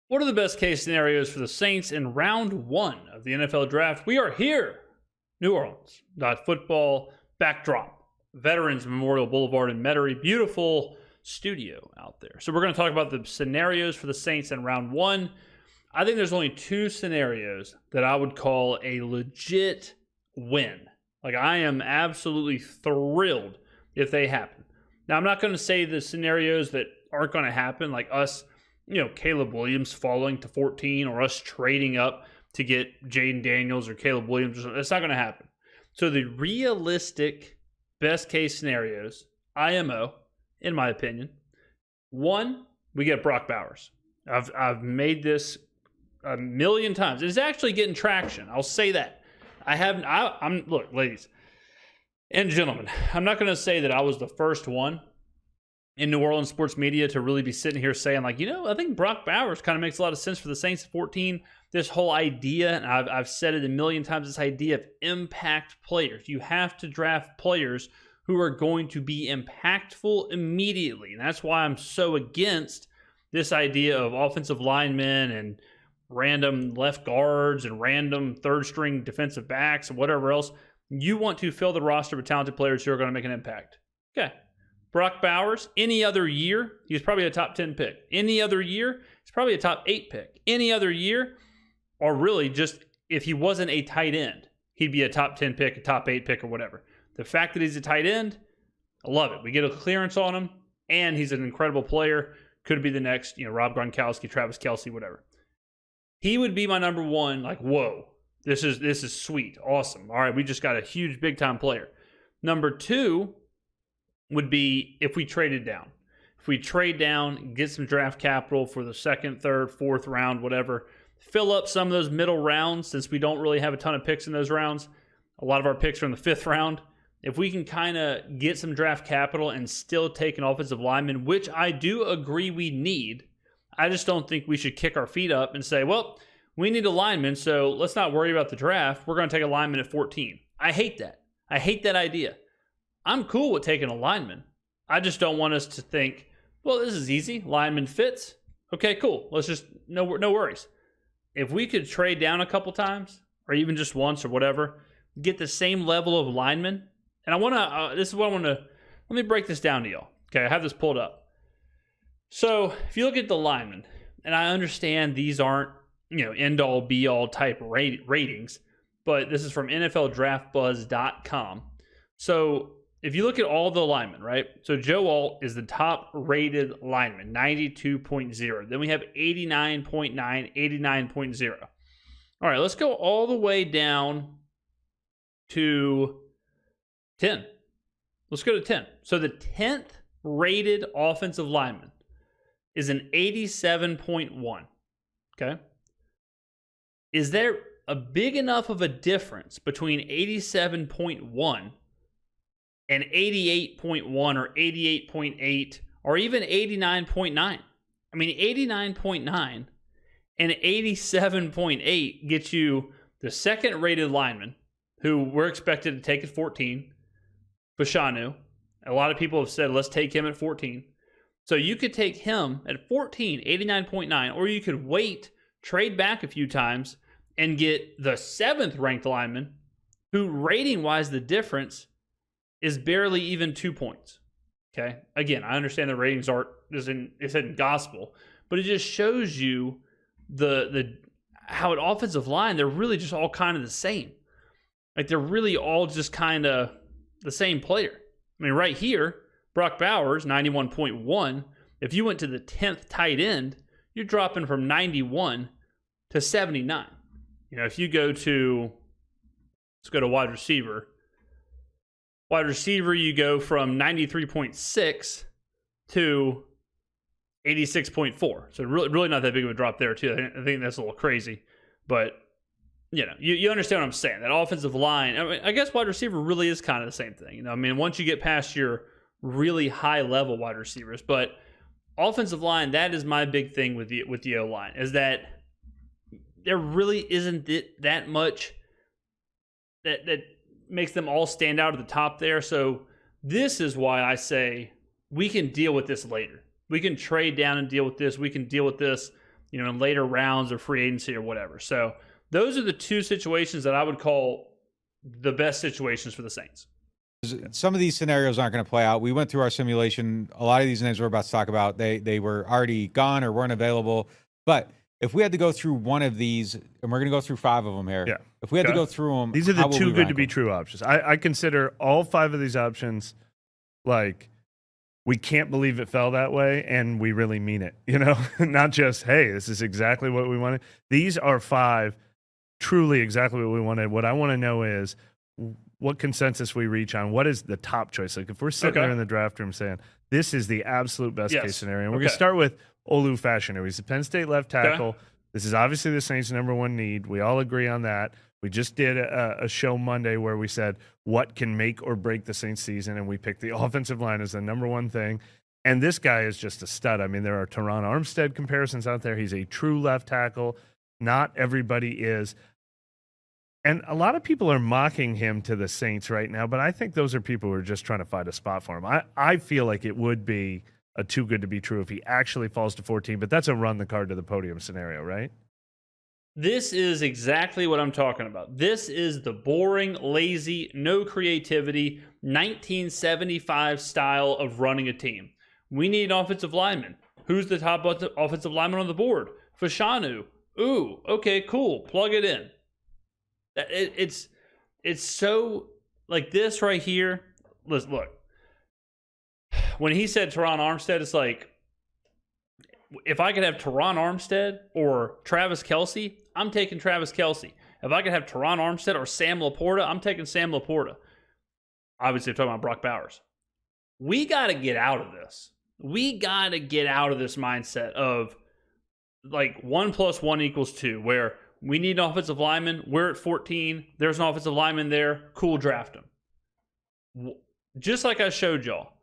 What are the best case scenarios for the Saints in round one of the NFL draft? We are here, New Orleans. Football backdrop, Veterans Memorial Boulevard in Metairie. Beautiful studio out there. So we're going to talk about the scenarios for the Saints in round one. I think there's only two scenarios that I would call a legit win. Like, I am absolutely thrilled if they happen. Now, I'm not going to say the scenarios that aren't going to happen, like us, Caleb Williams falling to 14 or us trading up to get Jaden Daniels or Caleb Williams or something. That's not going to happen. So the realistic best case scenarios, IMO, in my opinion, one, we get Brock Bowers. I've made this a million times. It's actually getting traction. I'll say that. Look, ladies and gentlemen, I'm not going to say that I was the first one in New Orleans sports media to really be sitting here saying, like, I think Brock Bowers kind of makes a lot of sense for the Saints at 14. This whole idea, and I've said it a million times, this idea of impact players. You have to draft players who are going to be impactful immediately. And that's why I'm so against this idea of offensive linemen and random left guards and random third-string defensive backs and whatever else. You want to fill the roster with talented players who are going to make an impact. Okay. Brock Bowers, any other year, he's probably a top 10 pick. Any other year, he's probably a top 8 pick. Any other year, or really just if he wasn't a tight end, he'd be a top 10 pick, a top 8 pick, or whatever. The fact that he's a tight end, I love it. We get a clearance on him, and he's an incredible player. Could be the next, Rob Gronkowski, Travis Kelce, whatever. He would be my number one, like, whoa, this is sweet, awesome. All right, we just got a huge big-time player. Number two would be if we traded down. If we trade down, get some draft capital for the second, third, fourth round, whatever, fill up some of those middle rounds since we don't really have a ton of picks in those rounds. A lot of our picks are in the fifth round. If we can kind of get some draft capital and still take an offensive lineman, which I do agree we need, I just don't think we should kick our feet up and say, well, we need a lineman, so let's not worry about the draft. We're going to take a lineman at 14. I hate that. I hate that idea. I'm cool with taking a lineman. I just don't want us to think, well, this is easy. Lineman fits. Okay, cool. Let's just, no worries. If we could trade down a couple times, or even just once or whatever, get the same level of lineman. And I want to, this is what I want to, let me break this down to y'all. Okay, I have this pulled up. So if you look at the linemen, and I understand these aren't, end-all, be-all type ratings, but this is from NFLDraftBuzz.com. So if you look at all the linemen, right? So Joe Alt is the top rated lineman, 92.0. Then we have 89.9, 89.0. All right, let's go all the way down to 10. Let's go to 10. So the 10th rated offensive lineman is an 87.1. Okay? Is there a big enough of a difference between 87.1 and 88.1 or 88.8 or even 89.9? I mean, 89.9 and 87.8 gets you the second rated lineman who we're expected to take at 14, Fashanu. A lot of people have said, let's take him at 14. So you could take him at 14, 89.9, or you could wait, trade back a few times, and get the 7th ranked lineman who rating-wise the difference is barely even 2 points. Okay? Again, I understand the ratings isn't gospel, but it just shows you the how an offensive line, they're really just all kind of the same. Like, they're really all just kind of the same player. I mean, right here, Brock Bowers, 91.1. If you went to the 10th tight end, you're dropping from 91 to 79. If you go to, let's go to wide receiver. Wide receiver, you go from 93.6 to 86.4. So really not that big of a drop there, too. I think that's a little crazy. But, you understand what I'm saying. That offensive line, I guess wide receiver really is kind of the same thing. Once you get past your really high-level wide receivers. But offensive line, that is my big thing with the O-line, is that there really isn't that much that makes them all stand out at the top there. So this is why I say we can deal with this later. We can trade down and deal with this. We can deal with this in later rounds of free agency or whatever. So those are the two situations that I would call the best situations for the Saints. Some of these scenarios aren't going to play out. We went through our simulation. A lot of these names we're about to talk about, they were already gone or weren't available. But if we had to go through one of these, and we're going to go through 5 of them here. Yeah. If we had to go through them, these are the too good to be true options. I consider all 5 of these options like we can't believe it fell that way, and we really mean it. Not just, hey, this is exactly what we wanted. These are 5 truly exactly what we wanted. What I want to know is what consensus we reach on what is the top choice. Like if we're sitting there in the draft room saying this is the absolute best case scenario, and we're going to start with Olu Fashanu. He's a Penn State left tackle. This is obviously the Saints' #1 need. We all agree on that. We just did a show Monday where we said what can make or break the Saints season, and we picked the offensive line as the #1 thing. And this guy is just a stud. I mean, there are Teron Armstead comparisons out there. He's a true left tackle. Not everybody is. And a lot of people are mocking him to the Saints right now, but I think those are people who are just trying to find a spot for him. I feel like it would be a too good to be true if he actually falls to 14, but that's a run the card to the podium scenario, right? This is exactly what I'm talking about. This is the boring, lazy, no creativity, 1975 style of running a team. We need an offensive lineman. Who's the top offensive lineman on the board? Fashanu. Ooh, okay, cool. Plug it in. It's so like this right here. Look. When he said Teron Armstead, it's like, if I could have Teron Armstead or Travis Kelce, I'm taking Travis Kelce. If I could have Teron Armstead or Sam Laporta, I'm taking Sam Laporta. Obviously, I'm talking about Brock Bowers. We got to get out of this. We got to get out of this mindset of like 1 + 1 = 2, where we need an offensive lineman. We're at 14. There's an offensive lineman there. Cool, draft him. Just like I showed y'all.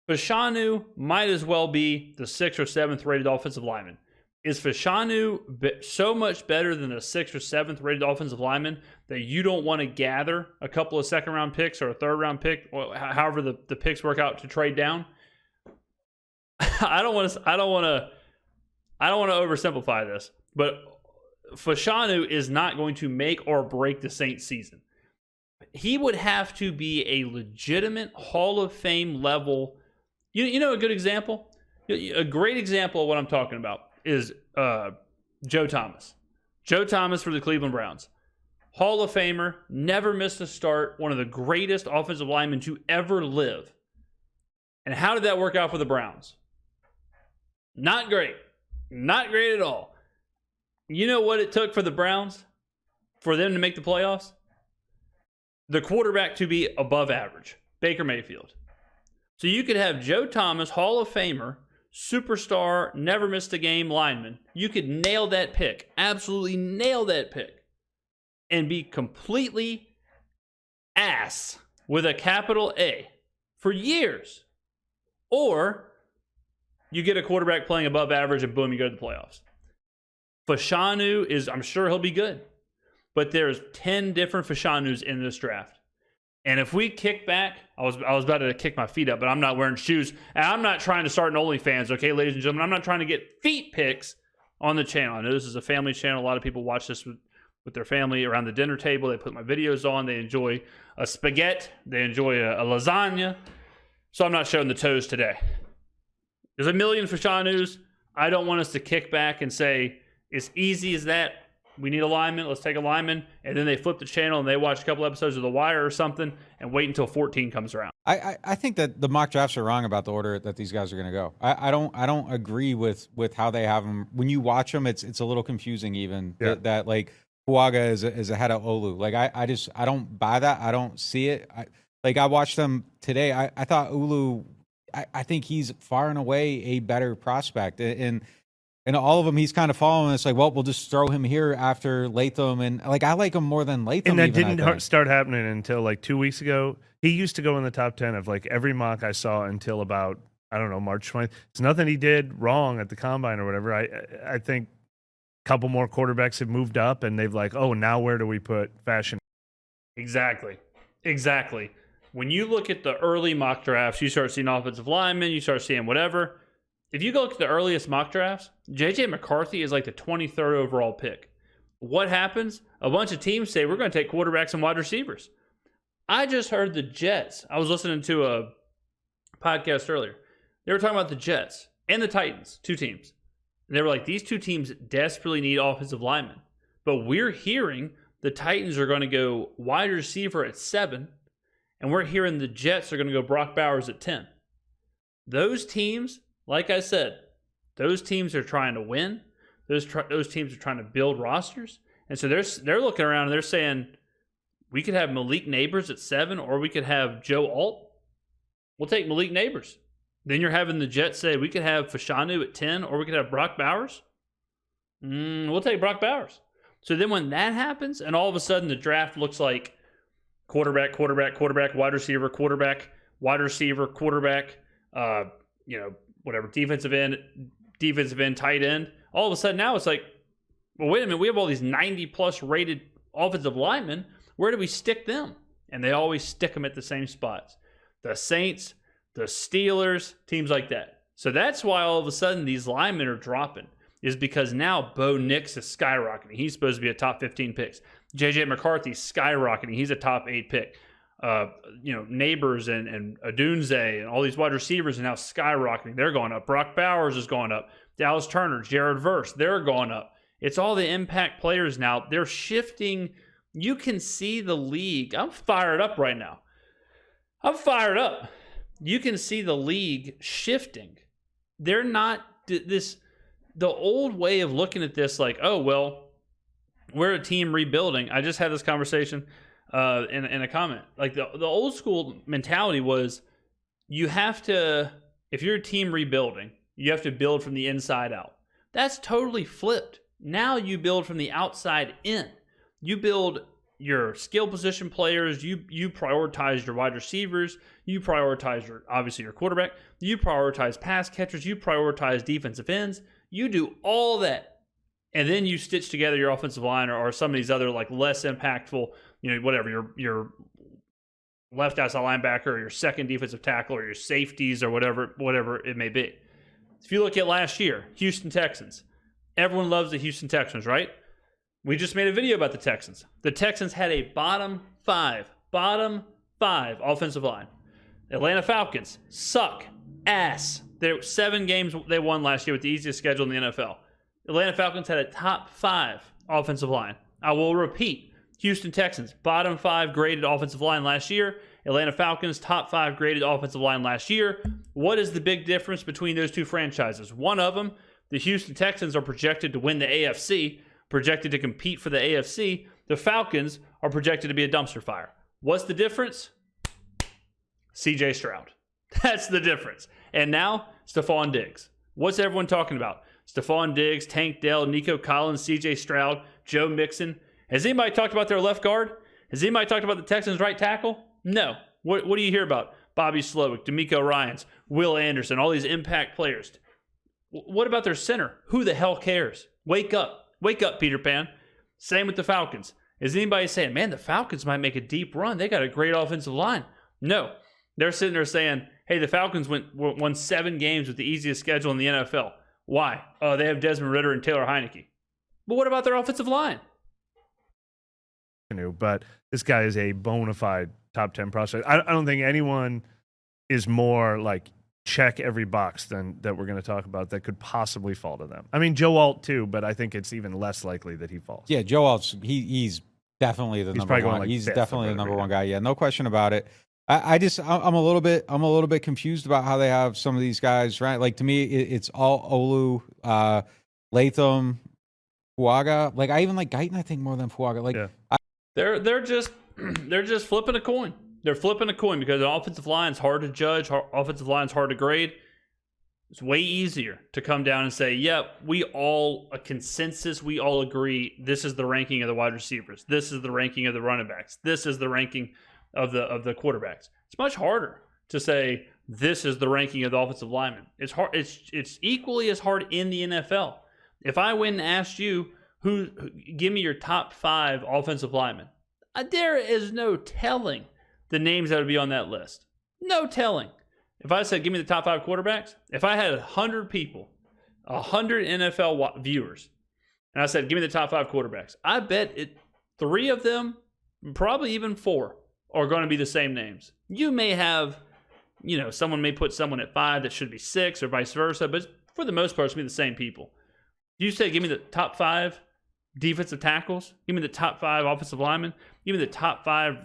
Fashanu might as well be the 6th or 7th rated offensive lineman. Is Fashanu so much better than a 6th or 7th rated offensive lineman that you don't want to gather a couple of 2nd-round picks or a 3rd-round pick, or however the picks work out to trade down? I don't want to oversimplify this, but Fashanu is not going to make or break the Saints season. He would have to be a legitimate Hall of Fame level. You know a good example? A great example of what I'm talking about is Joe Thomas. Joe Thomas for the Cleveland Browns. Hall of Famer, never missed a start, one of the greatest offensive linemen to ever live. And how did that work out for the Browns? Not great. Not great at all. You know what it took for the Browns for them to make the playoffs? The quarterback to be above average, Baker Mayfield. So you could have Joe Thomas, Hall of Famer, superstar, never missed a game lineman. You could nail that pick, absolutely nail that pick, and be completely ass with a capital A for years. Or you get a quarterback playing above average and boom, you go to the playoffs. Fashanu is, I'm sure he'll be good, but there's 10 different Fashanus in this draft. And if we kick back, I was about to kick my feet up, but I'm not wearing shoes. And I'm not trying to start an OnlyFans, okay, ladies and gentlemen? I'm not trying to get feet pics on the channel. I know this is a family channel. A lot of people watch this with their family around the dinner table. They put my videos on. They enjoy a spaghetti. They enjoy a lasagna. So I'm not showing the toes today. There's a million Fashanus. I don't want us to kick back and say, it's easy as that. We need a lineman. Let's take a lineman. And then they flip the channel and they watch a couple episodes of The Wire or something and wait until 14 comes around. I think that the mock drafts are wrong about the order that these guys are going to go. I don't agree with how they have them. When you watch them, it's a little confusing even that like Fuaga is ahead of Olu. Like I don't buy that. I don't see it. I watched them today. I thought Olu. I think he's far and away a better prospect. And all of them, he's kind of following. It's like, well, we'll just throw him here after Latham. And like, I like him more than Latham. And that didn't start happening until like 2 weeks ago. He used to go in the top 10 of like every mock I saw until about, I don't know, March 20th. It's nothing he did wrong at the combine or whatever. I think a couple more quarterbacks have moved up and they've like, oh, now where do we put Fashion? Exactly. When you look at the early mock drafts, you start seeing offensive linemen, you start seeing whatever. if you go look at the earliest mock drafts, J.J. McCarthy is like the 23rd overall pick. What happens? A bunch of teams say, we're going to take quarterbacks and wide receivers. I just heard the Jets. I was listening to a podcast earlier. They were talking about the Jets and the Titans, 2 teams. And they were like, these 2 teams desperately need offensive linemen. But we're hearing the Titans are going to go wide receiver at 7, and we're hearing the Jets are going to go Brock Bowers at 10. Those teams, like I said, those teams are trying to win. Those teams are trying to build rosters. And so they're looking around and they're saying, we could have Malik Neighbors at 7, or we could have Joe Alt. We'll take Malik Neighbors. Then you're having the Jets say, we could have Fashanu at 10, or we could have Brock Bowers. We'll take Brock Bowers. So then when that happens, and all of a sudden the draft looks like quarterback, wide receiver, quarterback, whatever, defensive end, tight end. All of a sudden now it's like, well, wait a minute, we have all these 90-plus rated offensive linemen. Where do we stick them? And they always stick them at the same spots. The Saints, the Steelers, teams like that. So that's why all of a sudden these linemen are dropping, is because now Bo Nix is skyrocketing. He's supposed to be a top 15 picks. J.J. McCarthy's skyrocketing. He's a top 8 pick. Neighbors and Adunze and all these wide receivers are now skyrocketing. They're going up. Brock Bowers is going up. Dallas Turner, Jared Verse, they're going up. It's all the impact players now. They're shifting. You can see the league. I'm fired up right now. You can see the league shifting. They're not the old way of looking at this like, oh, well, we're a team rebuilding. I just had this conversation in a comment. Like the old school mentality was, you have to, if you're a team rebuilding, you have to build from the inside out. That's totally flipped. Now you build from the outside in. You build your skill position players. You prioritize your wide receivers. You prioritize obviously your quarterback. You prioritize pass catchers. You prioritize defensive ends. You do all that. And then you stitch together your offensive line or some of these other like less impactful, whatever, your left outside linebacker or your second defensive tackle or your safeties or whatever it may be. If you look at last year, Houston Texans. Everyone loves the Houston Texans, right? We just made a video about the Texans. The Texans had a bottom five offensive line. Atlanta Falcons suck ass. There were 7 games they won last year with the easiest schedule in the NFL. Atlanta Falcons had a top 5 offensive line. I will repeat. Houston Texans, bottom 5 graded offensive line last year. Atlanta Falcons, top 5 graded offensive line last year. What is the big difference between those two franchises? One of them, the Houston Texans are projected to win the AFC, projected to compete for the AFC. The Falcons are projected to be a dumpster fire. What's the difference? CJ Stroud. That's the difference. And now, Stephon Diggs. What's everyone talking about? Stephon Diggs, Tank Dell, Nico Collins, CJ Stroud, Joe Mixon. Has anybody talked about their left guard? Has anybody talked about the Texans' right tackle? No. What do you hear about? Bobby Slowick, D'Amico Ryans, Will Anderson, all these impact players. What about their center? Who the hell cares? Wake up. Wake up, Peter Pan. Same with the Falcons. Is anybody saying, man, the Falcons might make a deep run? They got a great offensive line. No. They're sitting there saying, hey, the Falcons won 7 games with the easiest schedule in the NFL. Why? Oh, they have Desmond Ridder and Taylor Heineke. But what about their offensive line? But this guy is a bona fide top 10 prospect. I don't think anyone is more like check every box than that we're going to talk about that could possibly fall to them. I mean, Joe Alt too, but I think it's even less likely that he falls. Yeah, Joe Alt's he's definitely the number one. Like he's definitely the number one guy. Yeah, no question about it. I'm a little bit confused about how they have some of these guys, right? Like to me, it's all Olu, Latham, Fuaga. Like I even like Guyton, I think, more than Fuaga. Like they're just flipping a coin. They're flipping a coin because the offensive line is hard to judge. Offensive line is hard to grade. It's way easier to come down and say, yep, a consensus, we all agree this is the ranking of the wide receivers. This is the ranking of the running backs. This is the ranking of the quarterbacks. It's much harder to say this is the ranking of the offensive linemen. It's hard. It's equally as hard in the NFL. If I went and asked you give me your top 5 offensive linemen, there is no telling the names that would be on that list. No telling. If I said, give me the top 5 quarterbacks, if I had 100 people, 100 NFL viewers, and I said, give me the top 5 quarterbacks, I bet 3 of them, probably even 4, are going to be the same names. You may have, someone may put someone at 5 that should be 6 or vice versa, but for the most part, it's going to be the same people. You say, give me the top 5 defensive tackles, give me the top 5 offensive linemen, give me the top 5,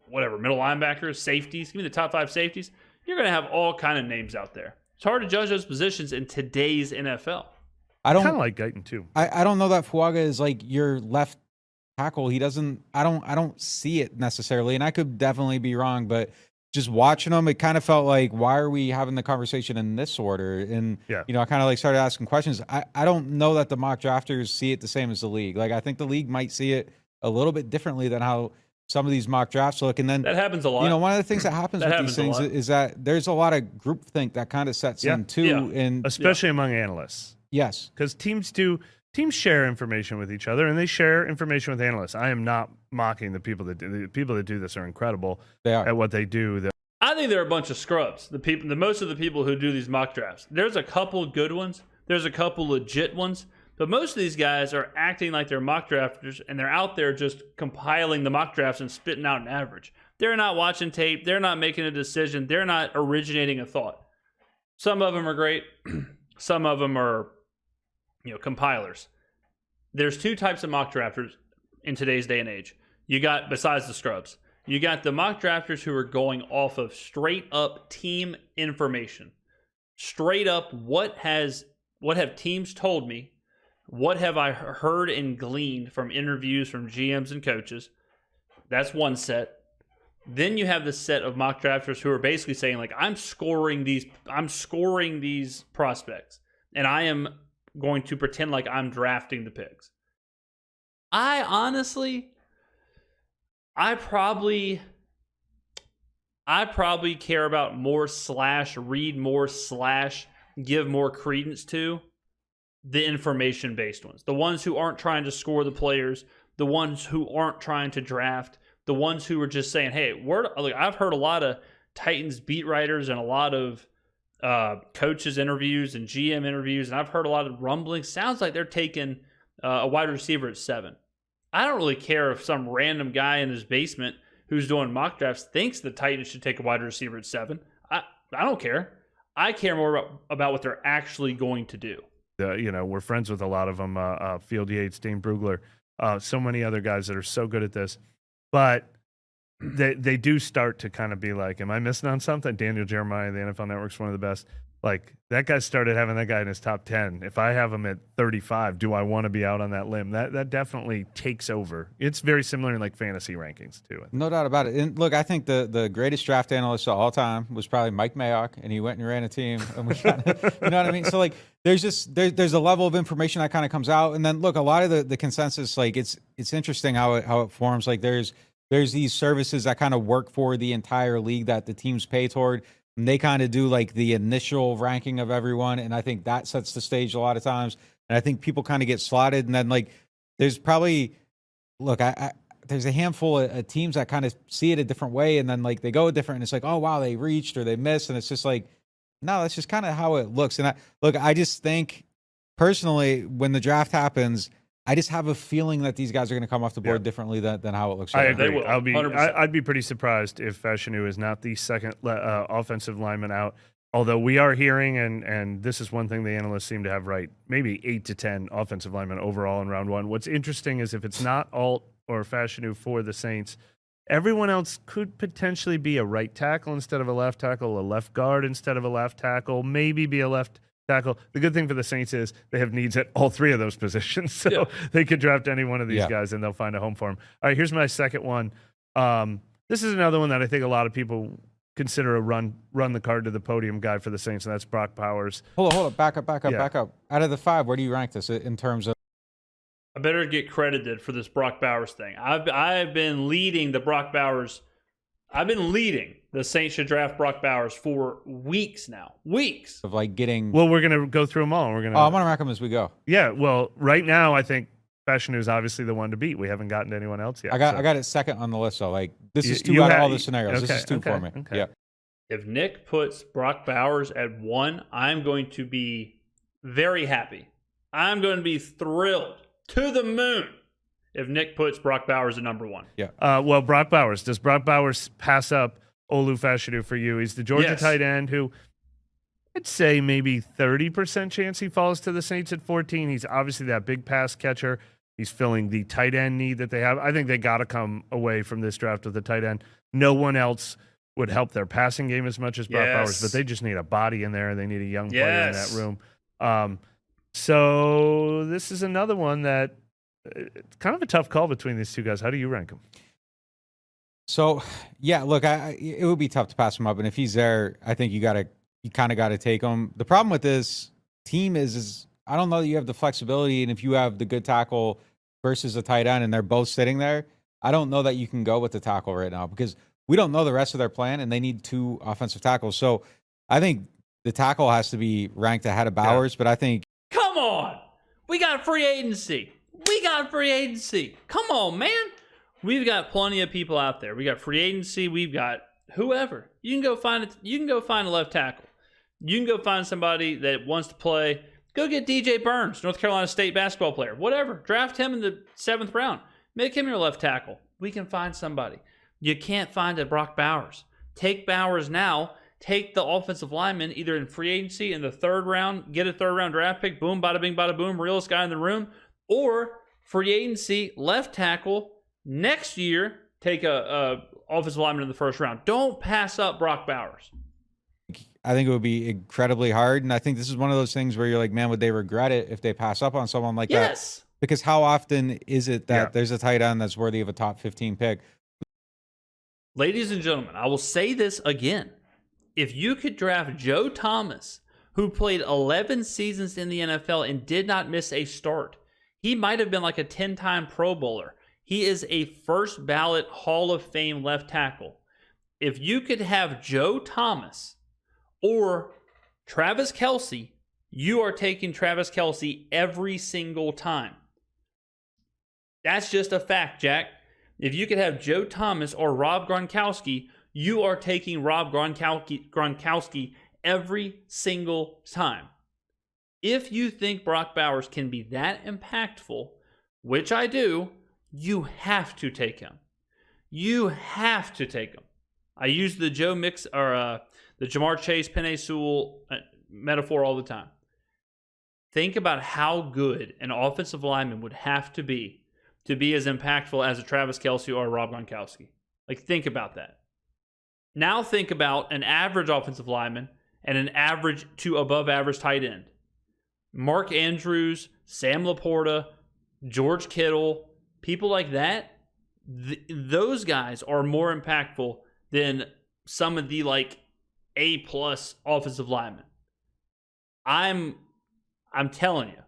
middle linebackers, safeties, give me the top 5 safeties. You're going to have all kind of names out there. It's hard to judge those positions in today's NFL. I kind of like Guyton too. I don't know that Fuaga is like your left tackle. He doesn't. I don't see it necessarily, and I could definitely be wrong. But just watching him, it kind of felt like, why are we having the conversation in this order? And I kind of like started asking questions. I don't know that the mock drafters see it the same as the league. Like, I think the league might see it a little bit differently than how some of these mock drafts look. And then that happens a lot. One of the things that happens with these things is that there's a lot of groupthink that kind of sets in too, and especially among analysts. Yes, because teams share information with each other, and they share information with analysts. I am not mocking the people that do. The people that do this are incredible at what they do. I think they're a bunch of scrubs. Most of the people who do these mock drafts. There's a couple good ones. There's a couple legit ones. But most of these guys are acting like they're mock drafters, and they're out there just compiling the mock drafts and spitting out an average. They're not watching tape. They're not making a decision. They're not originating a thought. Some of them are great. Some of them are, compilers. There's 2 types of mock drafters in today's day and age. You got, besides the scrubs, you got the mock drafters who are going off of straight up team information. Straight up, what have teams told me? What have I heard and gleaned from interviews from GMs and coaches? That's one set. Then you have the set of mock drafters who are basically saying, like, I'm scoring these prospects, and I am going to pretend like I'm drafting the picks. I probably care about more / read more / give more credence to the information-based ones. The ones who aren't trying to score the players, the ones who aren't trying to draft, the ones who are just saying, hey, I've heard a lot of Titans beat writers and a lot of coaches interviews and GM interviews, and I've heard a lot of rumblings. Sounds like they're taking a wide receiver at 7. I don't really care if some random guy in his basement who's doing mock drafts thinks the Titans should take a wide receiver at 7. I don't care. I care more about what they're actually going to do. We're friends with a lot of them, Field Yates, Dane Brugler, so many other guys that are so good at this. But they do start to kind of be like, am I missing on something? Daniel Jeremiah, the NFL Network's one of the best. Like, that guy started having that guy in his top 10. If I have him at 35, do I want to be out on that limb? That definitely takes over. It's very similar in like fantasy rankings too. No doubt about it. And look, I think the greatest draft analyst of all time was probably Mike Mayock, and he went and ran a team, and we kind of, you know what I mean? So like, there's a level of information that kind of comes out, and then look, a lot of the consensus, like it's interesting how it forms. Like there's these services that kind of work for the entire league that the teams pay toward. And they kind of do like the initial ranking of everyone, and I think that sets the stage a lot of times. And I think people kind of get slotted, and then like there's probably there's a handful of teams that kind of see it a different way, and then like they go different, and it's like, oh wow, they reached or they missed, and it's just like, no, that's just kind of how it looks. And I just think personally, when the draft happens, I just have a feeling that these guys are going to come off the board differently than how it looks right now. I agree. They will, I'd be pretty surprised if Fashanu is not the second offensive lineman out. Although we are hearing, and this is one thing the analysts seem to have right, maybe 8 to 10 offensive linemen overall in round 1. What's interesting is if it's not Alt or Fashanu for the Saints, everyone else could potentially be a right tackle instead of a left tackle, a left guard instead of a left tackle, maybe be a left tackle. The good thing for the Saints is they have needs at all 3 of those positions, so they could draft any one of these guys and they'll find a home for him. All right, here's my second one. This is another one that I think a lot of people consider a run the card to the podium guy for the Saints, and that's Brock Bowers. Hold on, back up. Out of the 5, where do you rank this in terms of? I better get credited for this Brock Bowers thing. I've been leading the Brock Bowers. I've been leading the Saints should draft Brock Bowers for weeks now. Weeks of like getting. Well, we're gonna go through them all. I'm gonna rank them as we go. Yeah. Well, right now I think Fashanu is obviously the one to beat. We haven't gotten to anyone else yet. I got it second on the list. So like this is 2 out of all the scenarios. Okay, this is 2 for me. Okay. Yeah. If Nick puts Brock Bowers at 1, I'm going to be very happy. I'm going to be thrilled to the moon if Nick puts Brock Bowers at number 1. Yeah. Well, Brock Bowers. Does Brock Bowers pass up Olu Fashanu for you? He's the Georgia tight end who I'd say maybe 30% chance he falls to the Saints at 14. He's obviously that big pass catcher. He's filling the tight end need that they have. I think they got to come away from this draft with a tight end. No one else would help their passing game as much as Brock Bowers, but they just need a body in there. They need a young player in that room. So this is another one that it's kind of a tough call between these two guys. How do you rank them? So, yeah, look, it would be tough to pass him up. And if he's there, I think you kind of got to take him. The problem with this team is I don't know that you have the flexibility. And if you have the good tackle versus a tight end and they're both sitting there, I don't know that you can go with the tackle right now because we don't know the rest of their plan and they need 2 offensive tackles. So I think the tackle has to be ranked ahead of Bowers, but I think. Come on. We got free agency. Come on, man. We've got plenty of people out there. We got free agency. We've got whoever. You can go find a left tackle. You can go find somebody that wants to play. Go get DJ Burns, North Carolina State basketball player. Whatever. Draft him in the 7th round. Make him your left tackle. We can find somebody. You can't find a Brock Bowers. Take Bowers now. Take the offensive lineman either in free agency in the 3rd round, get a 3rd round draft pick, boom, bada bing, bada boom, realest guy in the room, or free agency, left tackle, next year, take a offensive lineman in the 1st round. Don't pass up Brock Bowers. I think it would be incredibly hard. And I think this is one of those things where you're like, man, would they regret it if they pass up on someone like that? Yes. Because how often is it that there's a tight end that's worthy of a top 15 pick? Ladies and gentlemen, I will say this again. If you could draft Joe Thomas, who played 11 seasons in the NFL and did not miss a start, he might have been like a 10-time Pro Bowler. He is a first ballot Hall of Fame left tackle. If you could have Joe Thomas or Travis Kelce, you are taking Travis Kelce every single time. That's just a fact, Jack. If you could have Joe Thomas or Rob Gronkowski, you are taking Rob Gronkowski every single time. If you think Brock Bowers can be that impactful, which I do, you have to take him. You have to take him. I use the Joe Mix or the Jamar Chase, Penei Sewell metaphor all the time. Think about how good an offensive lineman would have to be as impactful as a Travis Kelce or a Rob Gronkowski. Like, think about that. Now think about an average offensive lineman and an average to above average tight end. Mark Andrews, Sam Laporta, George Kittle, people like that, those guys are more impactful than some of the like A-plus offensive linemen. I'm telling you,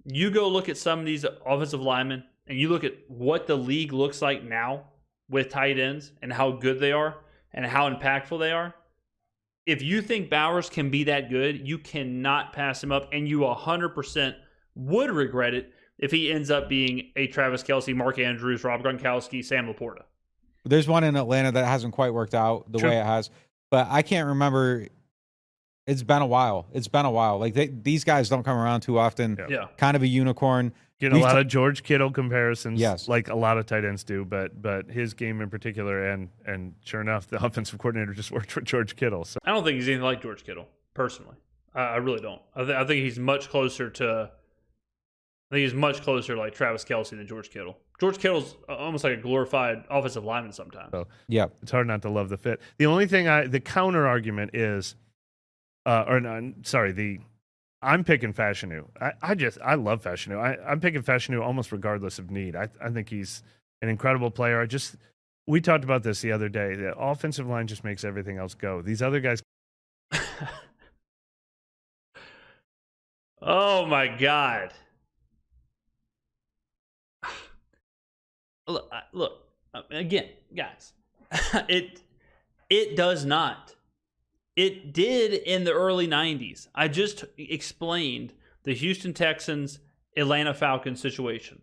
you go look at some of these offensive linemen and you look at what the league looks like now with tight ends and how good they are and how impactful they are. If you think Bowers can be that good, you cannot pass him up, and you 100% would regret it if he ends up being a Travis Kelce, Mark Andrews, Rob Gronkowski, Sam Laporta. There's one in Atlanta that hasn't quite worked out the way it has, but I can't remember. It's been a while. Like these guys don't come around too often. Yeah. Kind of a unicorn. Get a lot of George Kittle comparisons, yes, like a lot of tight ends do, but his game in particular, and sure enough, the offensive coordinator just worked for George Kittle. So I don't think he's anything like George Kittle, personally. I really don't. I think he's much closer to like Travis Kelce than George Kittle. George Kittle's almost like a glorified offensive lineman sometimes. So, yeah, it's hard not to love the fit. The only thing the counter argument is, I'm picking Fashanu. I love Fashanu. I'm picking Fashanu almost regardless of need. I think he's an incredible player. We talked about this the other day. The offensive line just makes everything else go. These other guys. Oh my God. Look, again, guys, it does not. It did in the early 90s. I just explained the Houston Texans, Atlanta Falcons situation.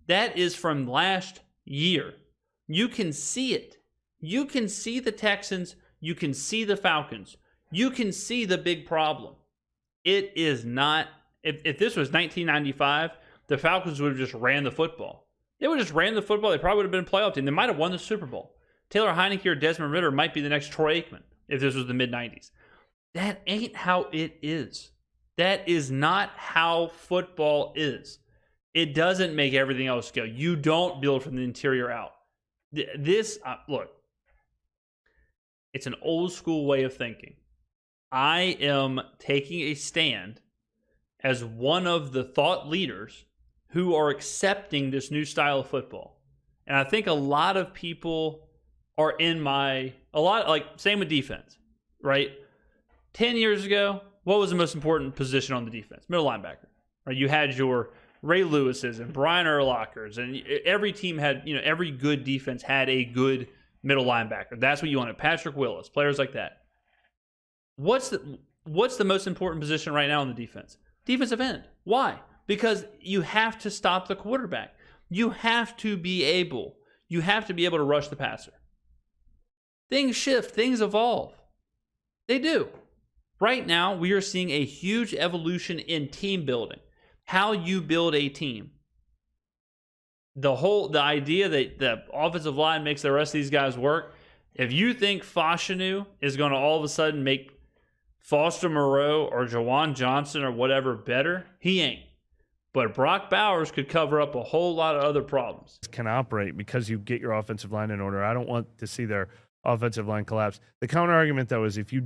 That is from last year. You can see it. You can see the Texans. You can see the Falcons. You can see the big problem. It is not. If this was 1995, the Falcons would have just ran the football. They would have just ran the football. They probably would have been a playoff team. They might have won the Super Bowl. Taylor Heineke or Desmond Ridder might be the next Troy Aikman if this was the mid-90s. That ain't how it is. That is not how football is. It doesn't make everything else go. You don't build from the interior out. Look, it's an old school way of thinking. I am taking a stand as one of the thought leaders who are accepting this new style of football. And I think a lot of people are same with defense, right? 10 years ago, what was the most important position on the defense? Middle linebacker. Right? You had your Ray Lewis's and Brian Urlachers, and every team had, every good defense had a good middle linebacker. That's what you wanted. Patrick Willis, players like that. What's the most important position right now on the defense? Defensive end. Why? Because you have to stop the quarterback. You have to be able to rush the passer. Things shift, things evolve. They do. Right now, we are seeing a huge evolution in team building. How you build a team. The idea that the offensive line makes the rest of these guys work. If you think Fashanu is going to all of a sudden make Foster Moreau or Jawan Johnson or whatever better, he ain't. But Brock Bowers could cover up a whole lot of other problems. Can operate because you get your offensive line in order. I don't want to see their offensive line collapse. The counter argument, though, is if you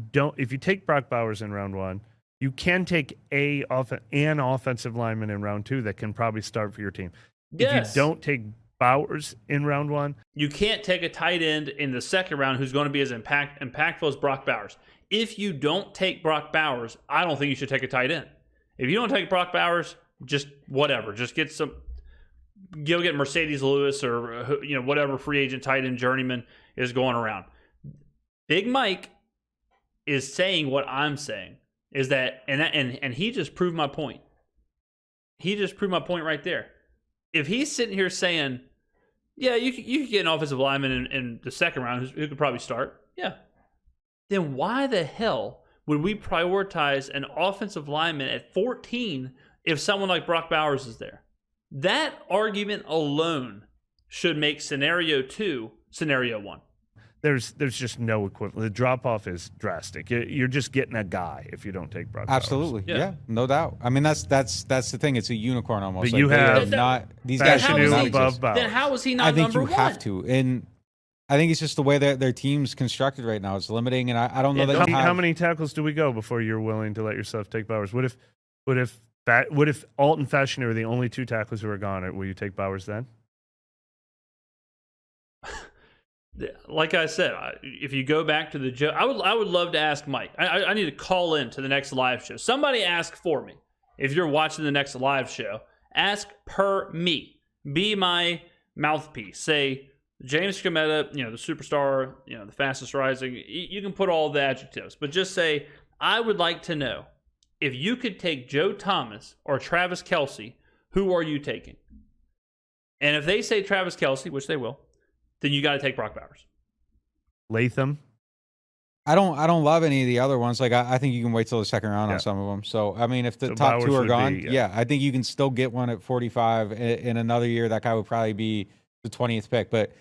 take Brock Bowers in round 1, you can take an offensive lineman in round 2 that can probably start for your team. Yes. If you don't take Bowers in round 1, you can't take a tight end in the second round who's going to be as impactful as Brock Bowers. If you don't take Brock Bowers, I don't think you should take a tight end. If you don't take Brock Bowers, just whatever. Just get get Mercedes Lewis or whatever free agent tight end journeyman is going around. Big Mike is saying what I'm saying is that and he just proved my point. He just proved my point right there. If he's sitting here saying, yeah, you could get an offensive lineman in the second round who could probably start, yeah. Then why the hell would we prioritize an offensive lineman at 14 if someone like Brock Bowers is there? That argument alone should make scenario 2 scenario 1. There's just no equivalent. The drop-off is drastic. You're just getting a guy if you don't take Brock Absolutely. Bowers. Yeah, no doubt. I mean, that's the thing. It's a unicorn almost. But you have not these guys should should not above exist. Bowers. Then how is he not I think number you 1? have to. And I think it's just the way that their team's constructed right now. It's limiting, and I don't know that you have... How many tackles do we go before you're willing to let yourself take Bowers? What if Alton Fashanu are the only 2 tackles who are gone? Will you take Bowers then? Like I said, if you go back to the joke, I would love to ask Mike. I need to call in to the next live show. Somebody ask for me. If you're watching the next live show, ask per me. Be my mouthpiece. Say, James Skrmetta, the superstar, the fastest rising. You can put all the adjectives, but just say, I would like to know if you could take Joe Thomas or Travis Kelce, who are you taking? And if they say Travis Kelce, which they will, then you got to take Brock Bowers. Latham. I don't love any of the other ones. Like I think you can wait till the second round on some of them. So I mean, if the top Bowers 2 are gone, be, I think you can still get one at 45. In another year, that guy would probably be the 20th pick. But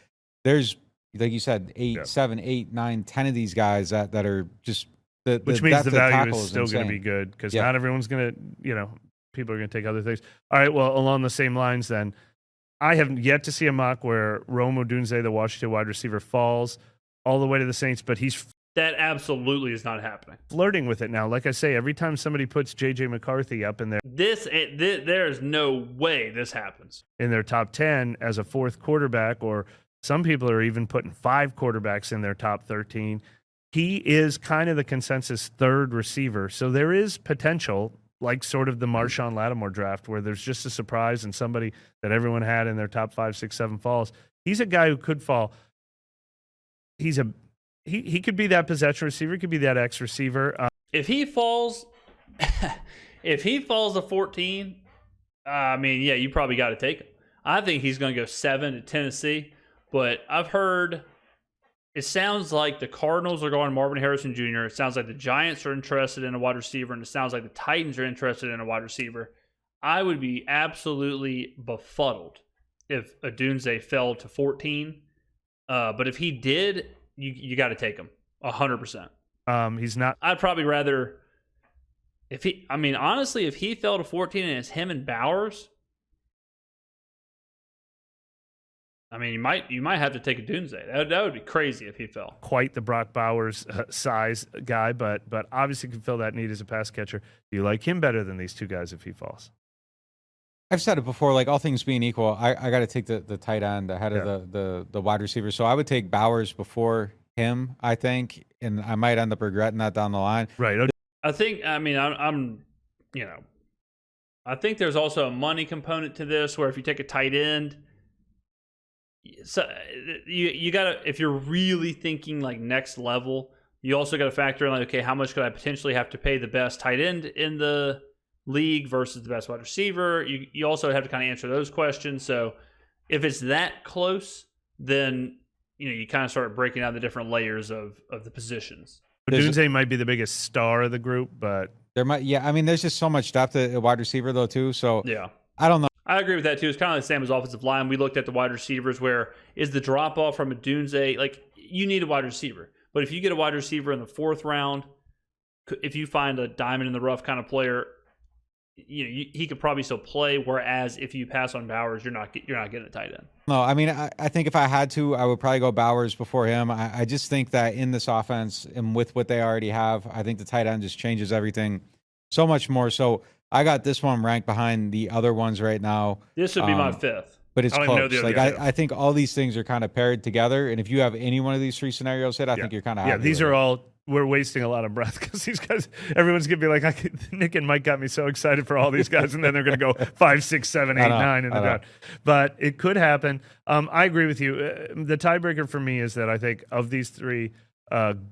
there's, like you said, 7, 8, 9, 10 of these guys that are just which means the value is still going to be good because not everyone's going to, people are going to take other things. All right, well, along the same lines then, I have yet to see a mock where Rome Odunze, the Washington wide receiver, falls all the way to the Saints, but he's that absolutely is not happening. Flirting with it now. Like I say, every time somebody puts J.J. McCarthy up in there, there is no way this happens in their top 10 as a 4th quarterback, or some people are even putting 5 quarterbacks in their top 13. He is kind of the consensus 3rd receiver, so there is potential. Like sort of the Marshawn Lattimore draft where there's just a surprise and somebody that everyone had in their top 5, 6, 7 falls. He's a guy who could fall. He could be that possession receiver. He could be that X receiver. If he falls to 14, you probably got to take him. I think he's going to go 7 to Tennessee, but I've heard it sounds like the Cardinals are going Marvin Harrison Jr. It sounds like the Giants are interested in a wide receiver, and it sounds like the Titans are interested in a wide receiver. I would be absolutely befuddled if Odunze fell to 14. But if he did, you got to take him 100%. He's not. I'd probably rather honestly, if he fell to 14 and it's him and Bowers, you might have to take Odunze. That would be crazy if he fell. Quite the Brock Bowers size guy, but obviously can fill that need as a pass catcher. Do you like him better than these two guys if he falls? I've said it before, like all things being equal, I got to take the tight end ahead of the wide receiver. So I would take Bowers before him, I think, and I might end up regretting that down the line. Right. I think, I think there's also a money component to this where if you take a tight end, so you gotta, if you're really thinking like next level, you also got to factor in like, okay, how much could I potentially have to pay the best tight end in the league versus the best wide receiver? You also have to kind of answer those questions. So if it's that close, then you kind of start breaking down the different layers of the positions. Odunze might be the biggest star of the group, but there might, there's just so much depth at wide receiver though too. So yeah, I don't know. I agree with that too. It's kind of the same as offensive line. We looked at the wide receivers where is the drop off from Odunze, like you need a wide receiver. But if you get a wide receiver in the 4th round, if you find a diamond in the rough kind of player, he could probably still play. Whereas if you pass on Bowers, you're not getting a tight end. No, I think if I had to, I would probably go Bowers before him. I just think that in this offense and with what they already have, I think the tight end just changes everything so much more. So I got this one ranked behind the other ones right now. This would be my 5th. But it's close. Like I think all these things are kind of paired together. And if you have any one of these 3 scenarios hit, I think you're kind of happy. Yeah, these are all. We're wasting a lot of breath because these guys, everyone's going to be like, Nick and Mike got me so excited for all these guys, and then they're going to go 5, 6, 7, 8, 9 in the draft. But it could happen. I agree with you. The tiebreaker for me is that I think of these 3,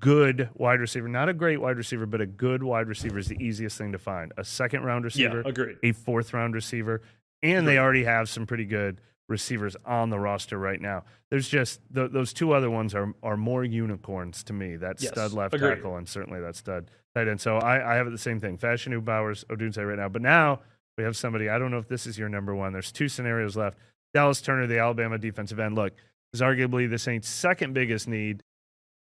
good wide receiver, not a great wide receiver, but a good wide receiver is the easiest thing to find. A 2nd-round receiver, agreed. A 4th-round receiver, and they already have some pretty good receivers on the roster right now. There's just those 2 other ones are more unicorns to me. That stud left tackle and certainly that stud tight end. So I have the same thing. Fashanu, Bowers, Odunze right now. But now we have somebody, I don't know if this is your number one. There's 2 scenarios left. Dallas Turner, the Alabama defensive end. Look, is arguably the Saints' 2nd biggest need.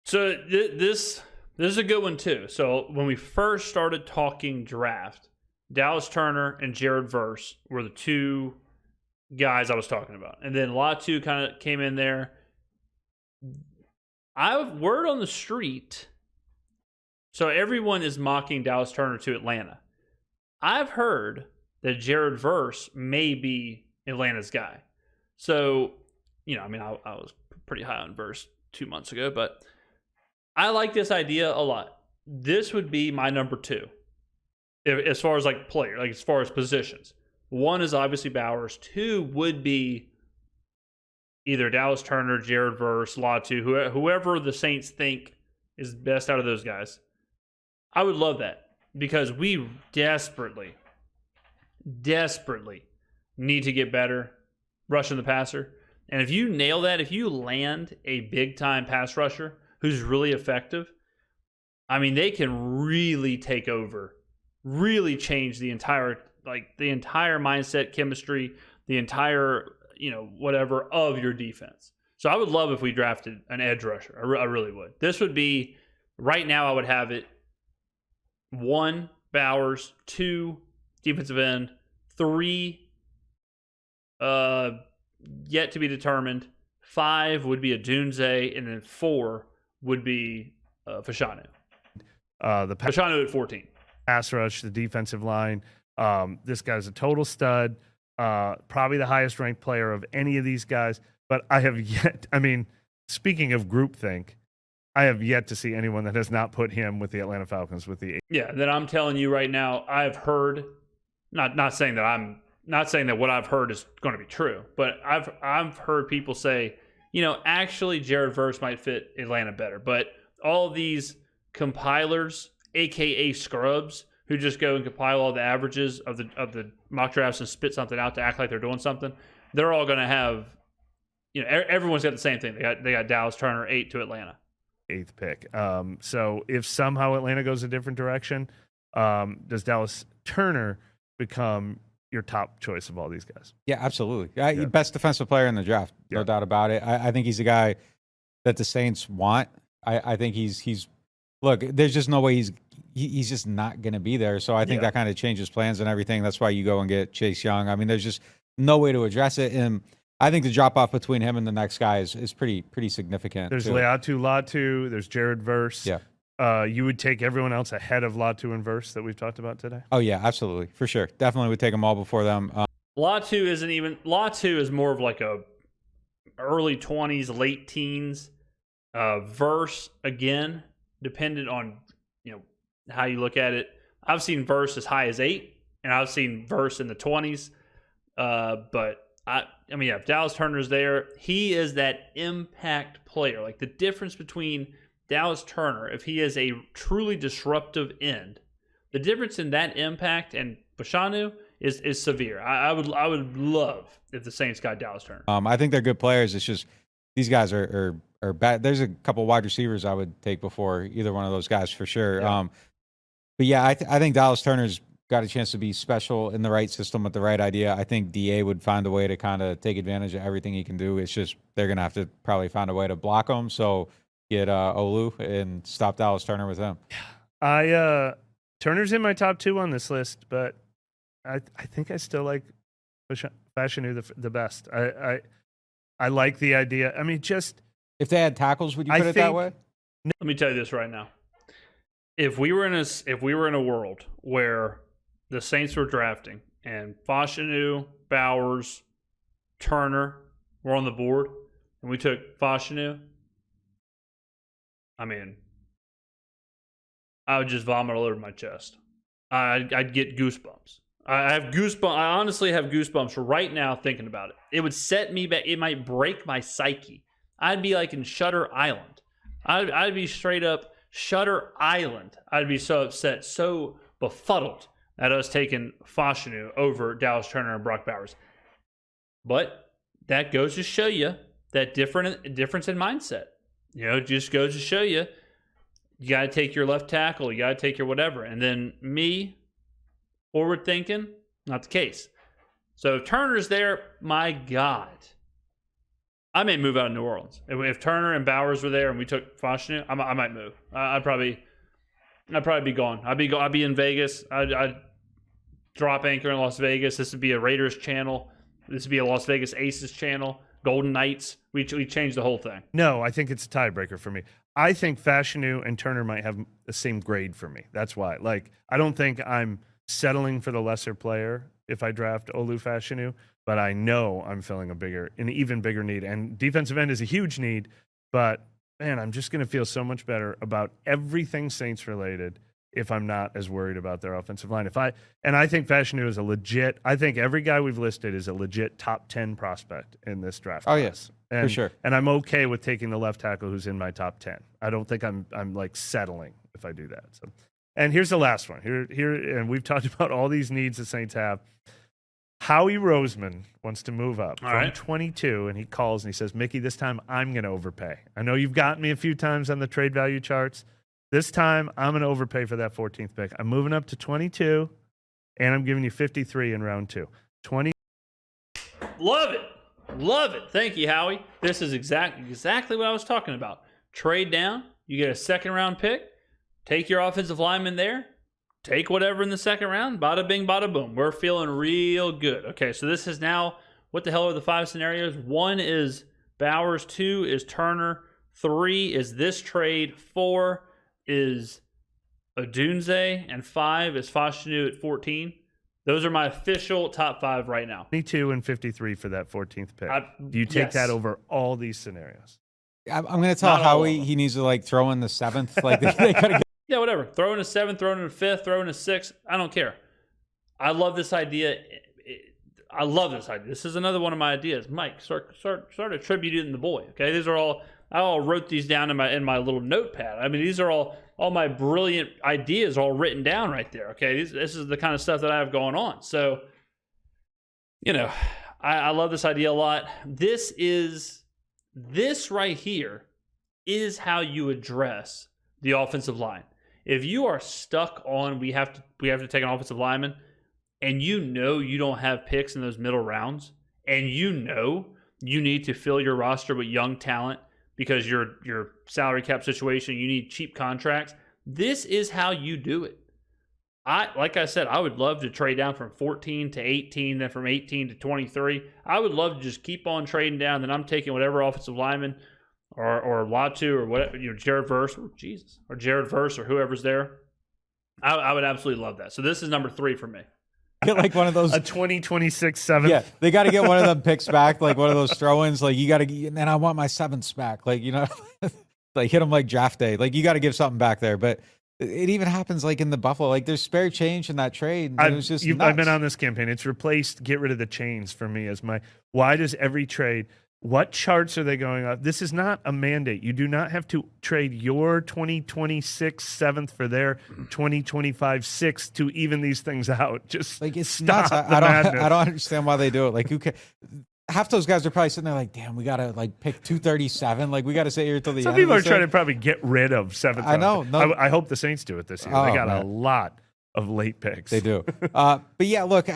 So this is a good one too. So when we first started talking draft, Dallas Turner and Jared Verse were the 2 guys I was talking about. And then Latu kind of came in there. I've word on the street. So everyone is mocking Dallas Turner to Atlanta. I've heard that Jared Verse may be Atlanta's guy. So, I was pretty high on Verse 2 months ago, but I like this idea a lot. This would be my number 2. As far as like player, like as far as positions. 1 is obviously Bowers. 2 would be either Dallas Turner, Jared Verse, Latu, whoever the Saints think is best out of those guys. I would love that because we desperately need to get better rushing the passer. And if you nail that, if you land a big-time pass rusher who's really effective, they can really take over, really change the entire mindset, chemistry, the entire, whatever of your defense. So I would love if we drafted an edge rusher. I really would. This would be, right now I would have it 1, Bowers, 2, defensive end, 3, yet to be determined, 5 would be Odunze, and then 4 would be Fashanu. Fashanu at 14. Pass rush, the defensive line. This guy's a total stud, probably the highest ranked player of any of these guys. But I have yet, speaking of groupthink, I have yet to see anyone that has not put him with the Atlanta Falcons with the 8. Yeah, that I'm telling you right now, I've heard, not saying that what I've heard is going to be true, but I've heard people say, actually Jared Verse might fit Atlanta better. But all of these compilers, aka scrubs, who just go and compile all the averages of the mock drafts and spit something out to act like they're doing something, they're all going to have, everyone's got the same thing. They got Dallas Turner 8 to Atlanta. 8th pick. So if somehow Atlanta goes a different direction, does Dallas Turner become your top choice of all these guys? Yeah, absolutely. Best defensive player in the draft, no doubt about it. I think he's a guy that the Saints want. I think he's look. There's just no way he's just not going to be there. So I think that kind of changes plans and everything. That's why you go and get Chase Young. I mean, there's just no way to address it. And I think the drop off between him and the next guy is pretty significant. There's Leatu Latu. There's Jared Verse. Yeah. You would take everyone else ahead of Latu and Verse that we've talked about today? Oh, yeah, absolutely. For sure. Definitely would take them all before them. Latu is more of like a early 20s, late teens. Verse, again, dependent on, how you look at it. I've seen Verse as high as 8, and I've seen Verse in the 20s. But if Dallas Turner's there, he is that impact player. Like the difference between Dallas Turner, if he is a truly disruptive end, the difference in that impact and Fashanu is severe. I would love if the Saints got Dallas Turner. I think they're good players. It's just these guys are bad. There's a couple wide receivers I would take before either one of those guys for sure. Yeah. But yeah, I think Dallas Turner's got a chance to be special in the right system with the right idea. I think DA would find a way to kind of take advantage of everything he can do. It's just they're going to have to probably find a way to block him. So get Olu and stop Dallas Turner with him. Turner's in my top 2 on this list, but I think I still like Fashanu the best. I like the idea. I mean, just if they had tackles, would you put it that way? Let me tell you this right now. If we were in a world where the Saints were drafting and Fashanu, Bowers, Turner were on the board, and we took Fashanu, I would just vomit all over my chest. I'd get goosebumps. I have goosebumps. I honestly have goosebumps right now thinking about it. It would set me back. It might break my psyche. I'd be like in Shutter Island. I'd be straight up Shutter Island. I'd be so upset, so befuddled at us taking Fashanu over Dallas Turner and Brock Bowers. But that goes to show you that difference in mindset. It just goes to show you got to take your left tackle, you got to take your whatever. And then me, forward thinking, not the case. So if Turner's there, my God, I may move out of New Orleans. If Turner and Bowers were there and we took Fashanu, I might move. I'd probably be gone. I'd be in Vegas. I'd drop anchor in Las Vegas. This would be a Raiders channel. This would be a Las Vegas Aces channel. Golden Knights. We changed the whole thing. No, I think it's a tiebreaker for me. I think Fashanu and Turner might have the same grade for me. That's why. I don't think I'm settling for the lesser player if I draft Olu Fashanu, but I know I'm filling an even bigger need. And defensive end is a huge need, but man, I'm just going to feel so much better about everything Saints related if I'm not as worried about their offensive line. I think Fashanu is I think every guy we've listed is a legit top 10 prospect in this draft class. Yes, for sure. And I'm okay with taking the left tackle who's in my top 10. I don't think I'm like settling if I do that. So, and here's the last one. Here, and we've talked about all these needs the Saints have. Howie Roseman wants to move up from 22, and he calls and he says, Mickey, this time I'm going to overpay. I know you've gotten me a few times on the trade value charts. This time, I'm going to overpay for that 14th pick. I'm moving up to 22, and I'm giving you 53 in round 2. 20. Love it. Thank you, Howie. This is exactly what I was talking about. Trade down. You get a second-round pick. Take your offensive lineman there. Take whatever in the second round. Bada bing, bada boom. We're feeling real good. Okay, so this is now, what the hell are the 5 scenarios? 1 is Bowers. 2 is Turner. 3 is this trade. 4 is Odunze, and 5 is Fashanu at 14. Those are my official top 5 right now. 22 and 53 for that 14th pick. Do you take that over all these scenarios? I'm going to tell Howie he needs to throw in the 7th. They gotta get. Yeah, whatever. Throw in a 7th, throw in a 5th, throw in a 6th. I don't care. I love this idea. I love this idea. This is another one of my ideas. Mike, start attributing the boy. Okay, these are all. I all wrote these down in my little notepad. I mean, these are all my brilliant ideas all written down right there. Okay, this is the kind of stuff that I have going on. So, I love this idea a lot. This right here is how you address the offensive line. If you are stuck on we have to take an offensive lineman, and you don't have picks in those middle rounds, and you need to fill your roster with young talent because your salary cap situation, you need cheap contracts. This is how you do it. Like I said, I would love to trade down from 14 to 18, then from 18 to 23. I would love to just keep on trading down. Then I'm taking whatever offensive lineman or Latu or whatever, Jared Verse or Jared Verse or whoever's there. I would absolutely love that. So this is number 3 for me. Get like one of those a 2026 7th. Yeah, they got to get one of them picks back, like one of those throw-ins. Like you got to, and then I want my 7th back. Like like hit them like draft day. Like you got to give something back there. But it even happens like in the Buffalo. Like there's spare change in that trade. It was just I've been on this campaign. It's replaced get rid of the chains for me as my. Why does every trade? What charts are they going off? This is not a mandate. You do not have to trade your 2026 7th for their 2025 6th to even these things out. Just like it's stop nuts. the madness. I don't understand why they do it. Like who can, half those guys are probably sitting there like, damn, we gotta like pick 237. Like we gotta sit here till the Some end. people are trying to probably get rid of 7th. I know. No. I hope the Saints do it this year. They got a lot of late picks. They do. But yeah, look.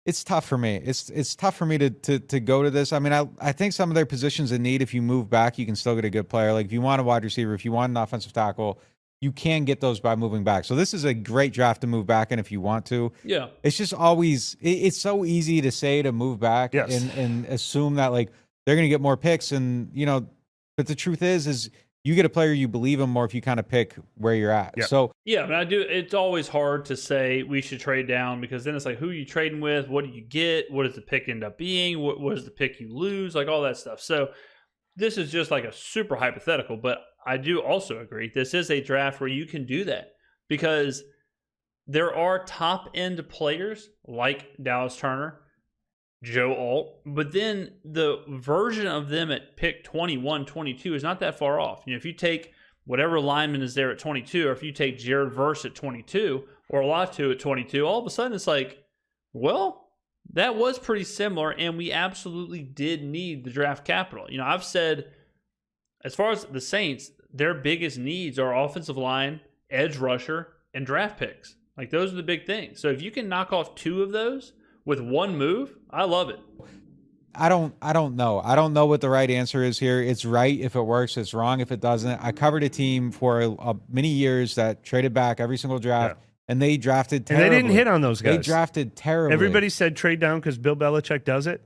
It's tough for me. It's tough for me to go to this. I mean, I think some of their positions in need, if you move back, you can still get a good player. Like if you want a wide receiver, if you want an offensive tackle, you can get those by moving back. So this is a great draft to move back in if you want to. Yeah. It's just always it's so easy to say to move back and assume that like they're going to get more picks and but the truth is you get a player you believe in more if you kind of pick where you're at. Yep. So yeah, but it's always hard to say we should trade down because then it's like who are you trading with? What do you get? What does the pick end up being? What is the pick you lose? Like all that stuff. So this is just like a super hypothetical, but I do also agree this is a draft where you can do that because there are top end players like Dallas Turner, Joe Alt, but then the version of them at pick 21, 22 is not that far off. If you take whatever lineman is there at 22, or if you take Jared Verse at 22 or Latu at 22, all of a sudden it's like, well, that was pretty similar, and we absolutely did need the draft capital. I've said, as far as the Saints, their biggest needs are offensive line, edge rusher, and draft picks. Like those are the big things. So if you can knock off 2 of those with one move, I love it. I don't know. I don't know what the right answer is here. It's right if it works. It's wrong if it doesn't. I covered a team for many years that traded back every single draft, and they drafted terribly. And they didn't hit on those guys. They drafted terribly. Everybody said trade down because Bill Belichick does it,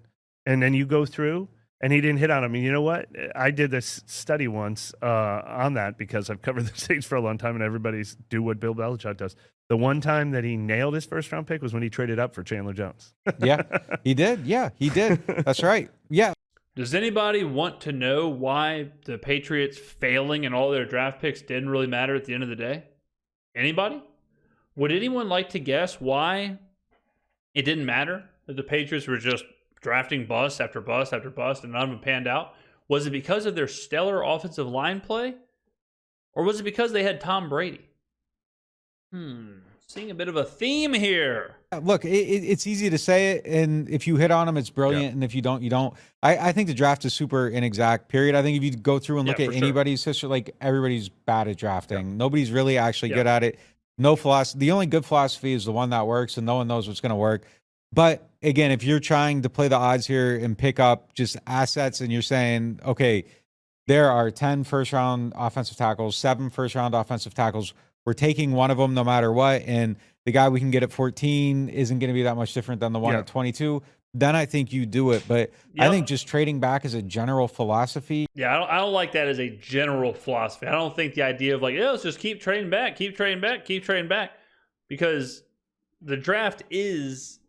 and then you go through, and he didn't hit on them. And you know what? I did this study once on that because I've covered the Saints for a long time, and everybody's do what Bill Belichick does. The one time that he nailed his first round pick was when he traded up for Chandler Jones. Yeah, he did. Yeah, he did. That's right. Yeah. Does anybody want to know why the Patriots failing in all their draft picks didn't really matter at the end of the day? Anybody? Would anyone like to guess why it didn't matter that the Patriots were just drafting bust after bust after bust and none of them panned out? Was it because of their stellar offensive line play? Or was it because they had Tom Brady? Seeing a bit of a theme here. Look, it's easy to say it, and if you hit on them, it's brilliant, and if you don't, you don't. I think the draft is super inexact, period. I think if you go through and look at anybody's history, like everybody's bad at drafting. Nobody's really actually good at it. No philosophy. The only good philosophy is the one that works, and no one knows what's going to work. But again, if you're trying to play the odds here and pick up just assets, and you're saying, okay, there are 10 first-round offensive tackles, 7 first-round offensive tackles. We're taking one of them no matter what, and the guy we can get at 14 isn't going to be that much different than the one at 22. Then I think you do it. But I think just trading back as a general philosophy. Yeah, I don't like that as a general philosophy. I don't think the idea of like, let's just keep trading back, because the draft is,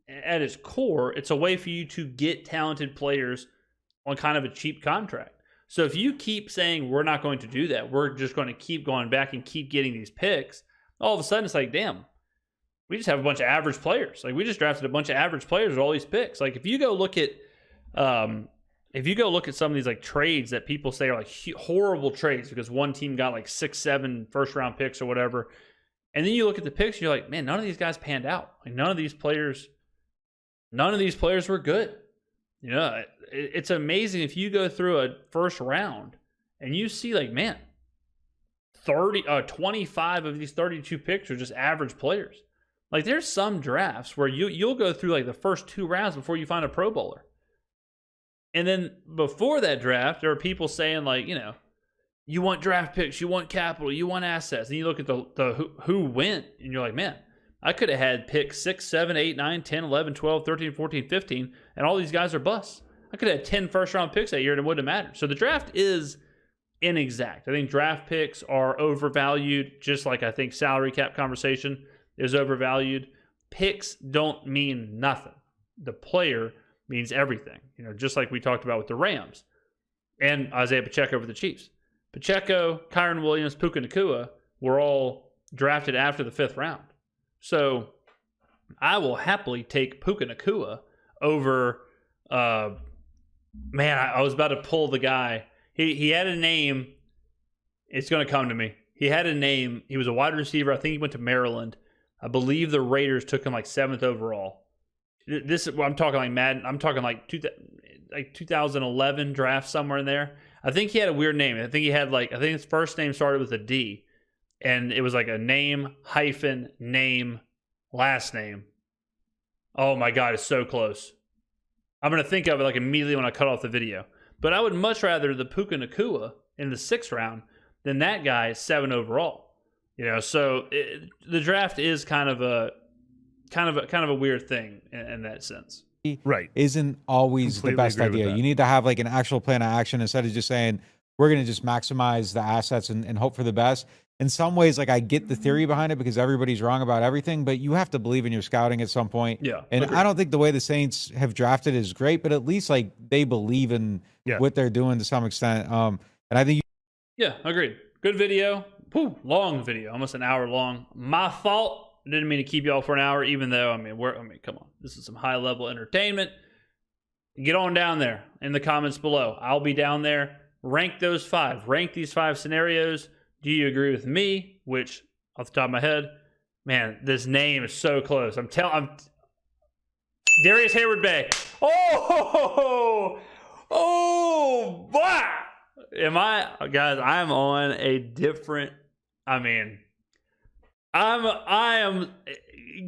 at its core, it's a way for you to get talented players on kind of a cheap contract. So if you keep saying we're not going to do that, we're just going to keep going back and keep getting these picks, all of a sudden it's like, damn, we just have a bunch of average players. Like we just drafted a bunch of average players with all these picks. Like if you go look at some of these like trades that people say are like horrible trades because one team got like 6, 7 first round picks or whatever, and then you look at the picks, you're like, man, none of these guys panned out. Like none of these players were good. It's amazing if you go through a first round and you see like, man, 25 of these 32 picks are just average players. Like there's some drafts where you'll go through like the first 2 rounds before you find a Pro Bowler. And then before that draft, there are people saying like, you want draft picks, you want capital, you want assets. And you look at the who went, and you're like, man, I could have had picks 6, 7, 8, 9, 10, 11, 12, 13, 14, 15, and all these guys are busts. I could have had 10 first-round picks that year, and it wouldn't have mattered. So the draft is inexact. I think draft picks are overvalued, just like I think salary cap conversation is overvalued. Picks don't mean nothing. The player means everything. Just like we talked about with the Rams and Isaiah Pacheco for the Chiefs. Pacheco, Kyron Williams, Puka Nacua were all drafted after the 5th round. So I will happily take Puka Nacua over, I was about to pull the guy. He had a name. It's going to come to me. He had a name. He was a wide receiver. I think he went to Maryland. I believe the Raiders took him like 7th overall. I'm talking like Madden. I'm talking like 2011 draft, somewhere in there. I think he had a weird name. I think his first name started with a D, and it was like a name hyphen name last name. Oh my God, it's so close. I'm going to think of it like immediately when I cut off the video. But I would much rather the Puka Nacua in the 6th round than that guy 7 overall. So the draft is kind of a weird thing in that sense. Right. Isn't always Completely the best idea. You need to have like an actual plan of action instead of just saying, we're going to just maximize the assets and hope for the best. In some ways, like I get the theory behind it because everybody's wrong about everything, but you have to believe in your scouting at some point. Yeah. And agreed. I don't think the way the Saints have drafted is great, but at least like they believe in what they're doing to some extent. And I think agreed. Good video. Whew, long video, almost an hour long. My fault. Didn't mean to keep y'all for an hour, even though, come on. This is some high-level entertainment. Get on down there in the comments below. I'll be down there. Rank those 5. Rank these 5 scenarios. Do you agree with me? Which, off the top of my head, man, this name is so close. I'm Darius Hayward-Bay. Bah! Guys, I'm on a different, I am,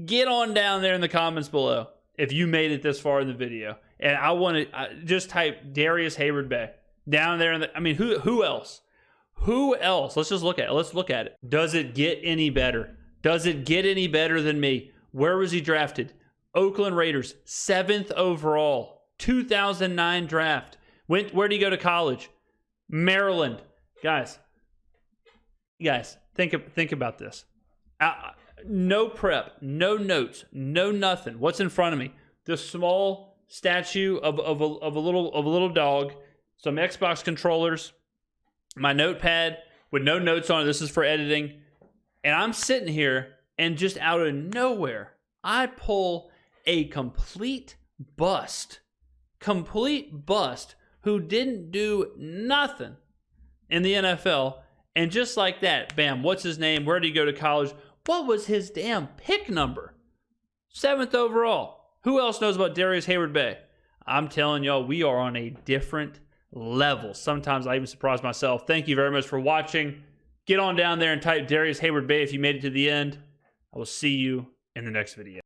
get on down there in the comments below if you made it this far in the video. And I want to just type Darius Hayward-Bay down there. Who else? Who else? Let's just look at it. Let's look at it. Does it get any better? Does it get any better than me? Where was he drafted? Oakland Raiders, 7th overall, 2009 draft. Where did he go to college? Maryland. Guys, think about this. No prep, no notes, no nothing. What's in front of me? The small statue of a little dog, some Xbox controllers, my notepad with no notes on it. This is for editing. And I'm sitting here, and just out of nowhere, I pull a complete bust who didn't do nothing in the NFL. And just like that, bam, what's his name? Where did he go to college? What was his damn pick number? 7th overall. Who else knows about Darius Hayward-Bay? I'm telling y'all, we are on a different level. Sometimes I even surprise myself. Thank you very much for watching. Get on down there and type Darius Hayward-Bay if you made it to the end. I will see you in the next video.